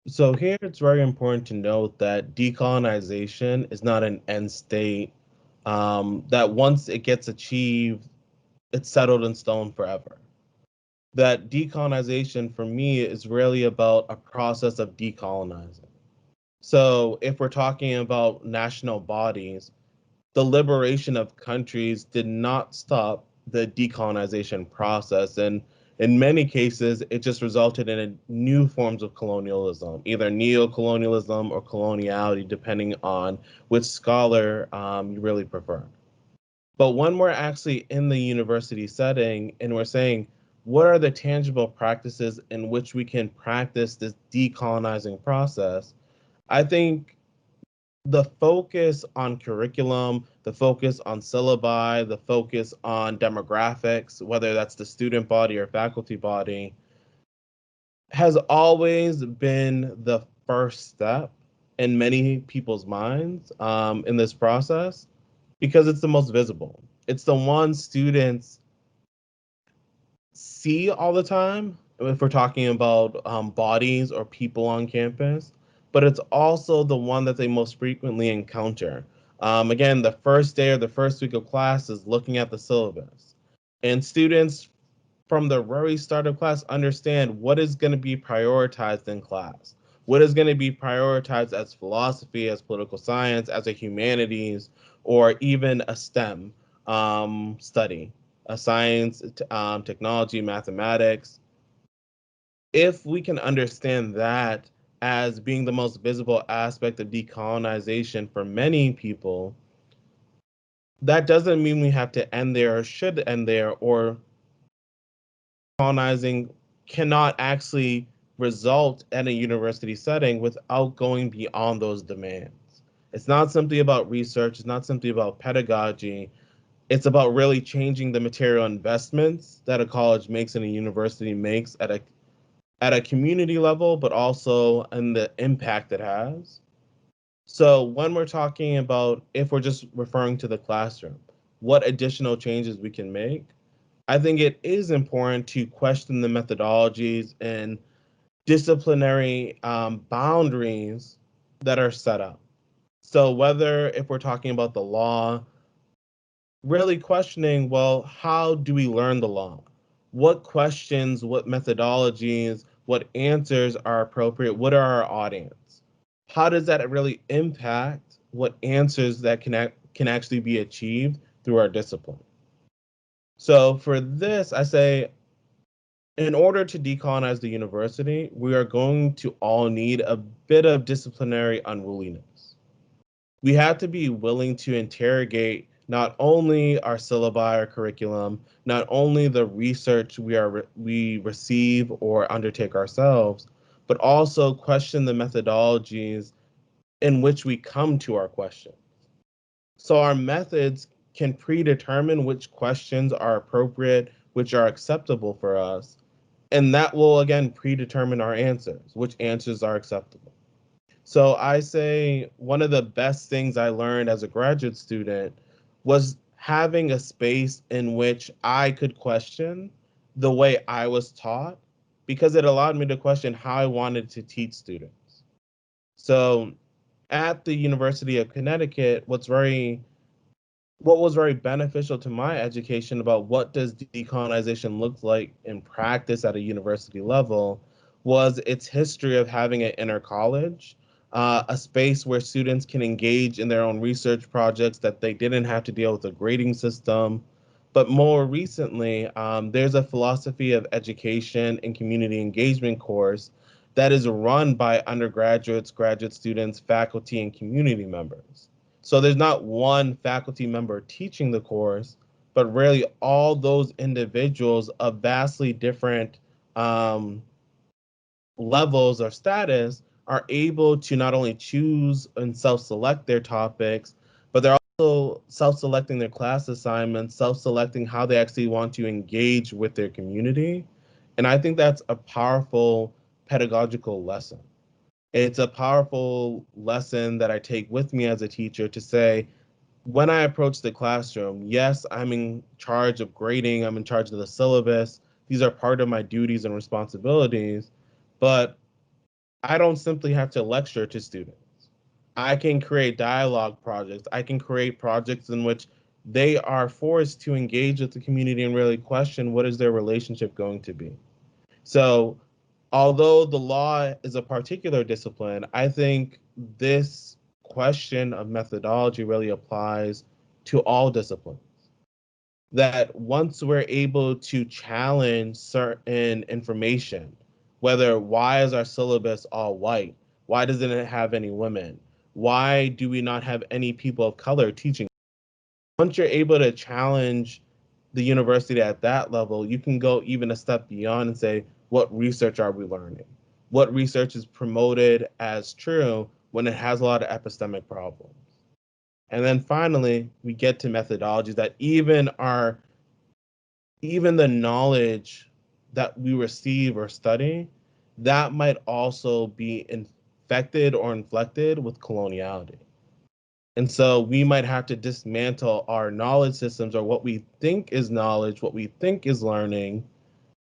So here it's very important to note that decolonization is not an end state, that once it gets achieved, it's settled in stone forever. That decolonization for me is really about a process of decolonizing. So if we're talking about national bodies, the liberation of countries did not stop the decolonization process. And in many cases, it just resulted in new forms of colonialism, either neo-colonialism or coloniality, depending on which scholar you really prefer. But when we're actually in the university setting and we're saying, what are the tangible practices in which we can practice this decolonizing process? I think the focus on curriculum, the focus on syllabi, the focus on demographics, whether that's the student body or faculty body, has always been the first step in many people's minds in this process because it's the most visible. It's the one students see all the time if we're talking about bodies or people on campus, but it's also the one that they most frequently encounter. Again, the first day or the first week of class is looking at the syllabus. And students from the very start of class understand what is going to be prioritized in class, what is going to be prioritized as philosophy, as political science, as a humanities, or even a STEM study, a science, technology, mathematics. If we can understand that as being the most visible aspect of decolonization for many people, that doesn't mean we have to end there or should end there, or colonizing cannot actually result in a university setting without going beyond those demands. It's not simply about research, it's not simply about pedagogy. It's about really changing the material investments that a college makes and a university makes at a community level, but also in the impact it has. So when we're talking about, if we're just referring to the classroom, what additional changes we can make, I think it is important to question the methodologies and disciplinary boundaries that are set up. So whether if we're talking about the law, really questioning, well, how do we learn the law? What questions, what methodologies, what answers are appropriate? What are our audience? How does that really impact what answers that can actually be achieved through our discipline? So for this, I say, in order to decolonize the university, we are going to all need a bit of disciplinary unruliness. We have to be willing to interrogate not only our syllabi or curriculum, not only the research we receive or undertake ourselves, but also question the methodologies in which we come to our questions. So our methods can predetermine which questions are appropriate, which are acceptable for us, and that will again predetermine our answers, which answers are acceptable. So I say one of the best things I learned as a graduate student was having a space in which I could question the way I was taught because it allowed me to question how I wanted to teach students. So at the University of Connecticut, what was very beneficial to my education about what does decolonization look like in practice at a university level was its history of having an inner college, a space where students can engage in their own research projects that they didn't have to deal with a grading system. But more recently, there's a philosophy of education and community engagement course that is run by undergraduates, graduate students, faculty, and community members. So there's not one faculty member teaching the course, but really all those individuals of vastly different um, levels or status are able to not only choose and self-select their topics, but they're also self-selecting their class assignments, self-selecting how they actually want to engage with their community. And I think that's a powerful pedagogical lesson. It's a powerful lesson that I take with me as a teacher to say, when I approach the classroom, yes, I'm in charge of grading, I'm in charge of the syllabus. These are part of my duties and responsibilities, but I don't simply have to lecture to students. I can create dialogue projects. I can create projects in which they are forced to engage with the community and really question what is their relationship going to be. So, although the law is a particular discipline, I think this question of methodology really applies to all disciplines. That once we're able to challenge certain information, whether why is our syllabus all white? Why doesn't it have any women? Why do we not have any people of color teaching? Once you're able to challenge the university at that level, you can go even a step beyond and say, what research are we learning? What research is promoted as true when it has a lot of epistemic problems? And then finally, we get to methodologies that even the knowledge that we receive or study, that might also be infected or inflected with coloniality. And so we might have to dismantle our knowledge systems or what we think is knowledge, what we think is learning,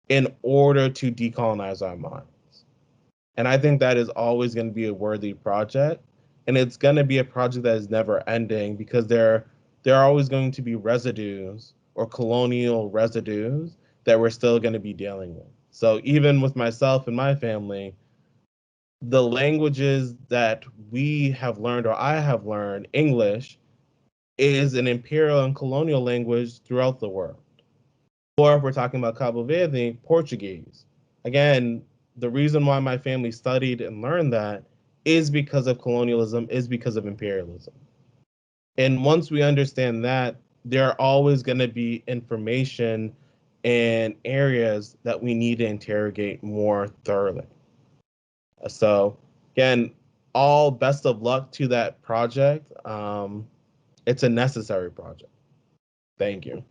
in order to decolonize our minds. And I think that is always going to be a worthy project. And it's going to be a project that is never ending because there are always going to be residues or colonial residues that we're still going to be dealing with. So even with myself and my family, the languages that we have learned or I have learned, English, is an imperial and colonial language throughout the world. Or if we're talking about Cabo Verde, Portuguese. Again, the reason why my family studied and learned that is because of colonialism, is because of imperialism. And once we understand that, there are always going to be information and areas that we need to interrogate more thoroughly. So, again, all best of luck to that project. It's a necessary project. Thank you.